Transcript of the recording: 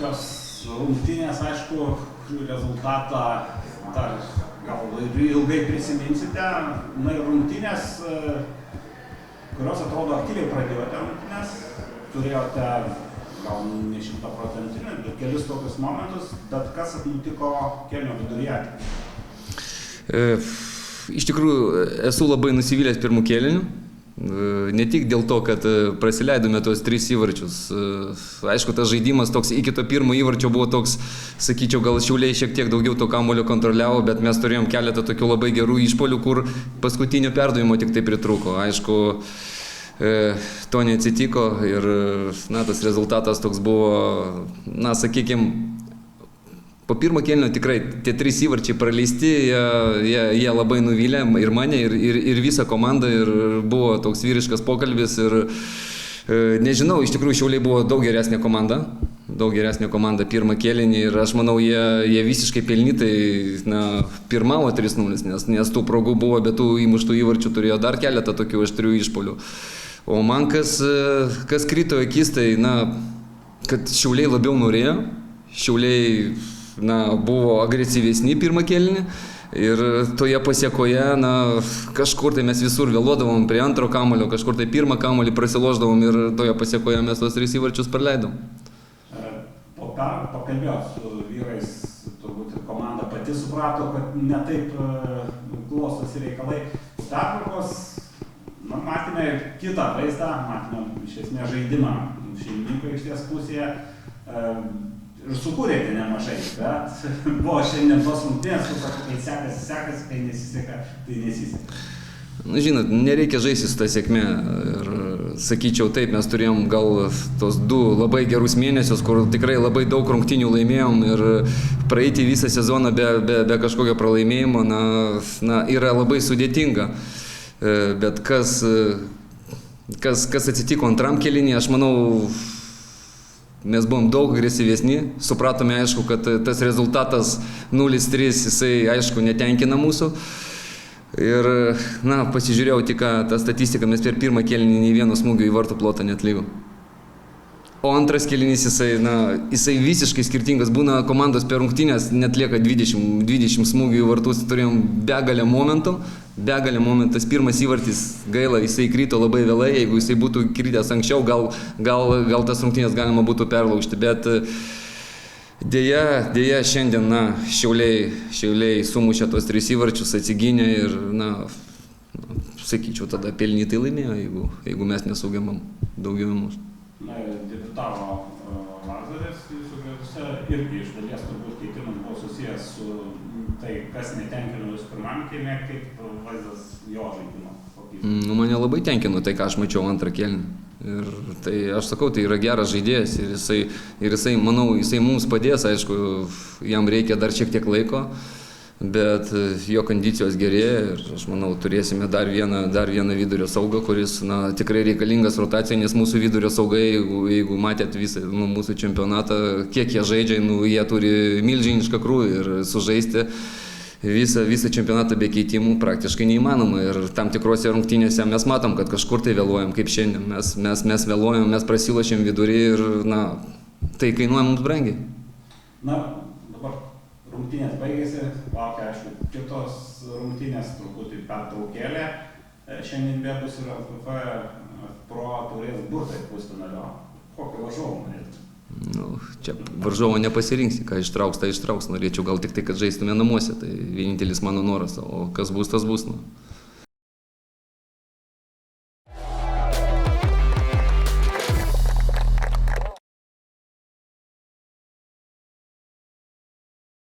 tos rungtynės, aišku, rezultatą dar gal ilgai prisiminsite. Na ir rungtynės, kurios atrodo aktyviai pradėjote rungtynės, turėjote gal ne 100%, bet kelis tokius momentus, bet kas nutiko kėlinio viduryje? Iš tikrųjų, esu labai nusivylęs pirmų kėlinių. Ne tik dėl to, kad prasileidome tos 3 įvarčius. Aišku, tas žaidimas toks iki to pirmo įvarčio buvo toks, sakyčiau, gal Šiauliai šiek tiek daugiau to kamuolio kontroliavo, bet mes turėjom keletą tokių labai gerų išpuolių, kur paskutinio perdavimo tik tai pritrūko. Aišku, to neatsitiko ir tas rezultatas toks buvo, sakykime, po pirmo kėlinio tikrai tie 3 įvarčiai praleisti, jie labai nuvylė ir mane, ir visą komandą, ir buvo toks vyriškas pokalbis ir nežinau, iš tikrųjų Šiauliai buvo daug geresnė komanda pirmą kėlinį ir aš manau, jie visiškai pelnytai pirmavo 3-0, nes tų progų buvo, bet tų įmuštų įvarčių turėjo dar keletą tokių aštrių išpuolių. O man kas krito akis, tai kad Šiauliai labiau norėjo, Šiauliai buvo agresyvesni pirmą kėlinį ir toje pasiekoje, kažkur tai mes visur vėluodavom prie antro kamuolio, kažkur tai pirmą kamuolį prasiloždavom ir toje pasiekoje mes tos 3 įvarčius praleidom. Pakalbėjot su vyrais, turbūt ir komanda pati suprato, kad ne taip klostosi reikalai. Pertraukos, matėme kitą vaizdą, matėme iš esmės žaidimą šeimininko aikštės pusėje. Ir sukūrėte nemažai, bet buvo šiandien tos rungtynės, kur sako, kai sekasi, kai nesiseka, tai nesiseka. Žinot, nereikia žaisti su ta sėkme ir sakyčiau taip, mes turėjom gal tos 2 labai gerus mėnesius, kur tikrai labai daug rungtynių laimėjom ir praeiti visą sezoną be kažkokio pralaimėjimo, yra labai sudėtinga. Bet kas atsitiko antram kėlinį, aš manau, mes buvom daug agresyvesni, supratome, aišku, kad tas rezultatas 0-3, jisai, aišku, netenkina mūsų. Ir, pasižiūrėjau tik tą statistiką, mes per pirmą kėlinį nei vieno smūgio į vartų plotą neatlygo. O antras kėlinys, jisai visiškai skirtingas. Būna komandos per rungtynės netlieka 20 smūgių į vartus, turėjom begalę momentų. Tas pirmas įvartis gaila, jisai krito labai vėlai, jeigu jisai būtų kritęs anksčiau, gal tas rungtynės galima būtų perlaužti, bet dėja šiandien, Šiauliai sumušė tos 3 įvarčius, atsigynė ir, sakyčiau, tada pelnytai laimėjo, jeigu mes nesugebam daugiau įmušti. Debutavo Lazaris, jūsų gretose, irgi iš dalies turbūt keitimas buvo susijęs su tai, kas netenkino jūs pirmam kėlinį, kaip vaizdas jo žaidimo. Mane labai tenkino tai, ką aš mačiau antrą kėlinį. Ir tai, aš sakau, tai yra geras žaidėjas ir jisai, manau, jisai mums padės, aišku, jam reikia dar šiek tiek laiko, bet jo kondicijos gerėja ir aš manau, turėsime dar vieną vidurio saugą, kuris tikrai reikalingas rotacijai, nes mūsų vidurio saugai, jeigu matėt visą mūsų čempionatą, kiek jie žaidžia, jie turi milžinišką krūvį ir sužaisti visą čempionatą be keitimų praktiškai neįmanoma ir tam tikrose rungtynėse mes matom, kad kažkur tai vėluojam, kaip šiandien, mes vėluojam, mes prasilošėm vidurį ir tai kainuoja mums brangiai. Dabar rungtynės baigėsi, laukia, aišku, kitos rungtynės, truputį pertraukėlė. Šiandien bus ir LFF Pro taurės burtai pusfinalio. Kokio varžovo norėtų? Čia varžovo nepasirinksi, ką ištrauks, tai ištrauks. Norėčiau gal tik tai, kad žaistume namuose, tai vienintelis mano noras, o kas bus, tas bus.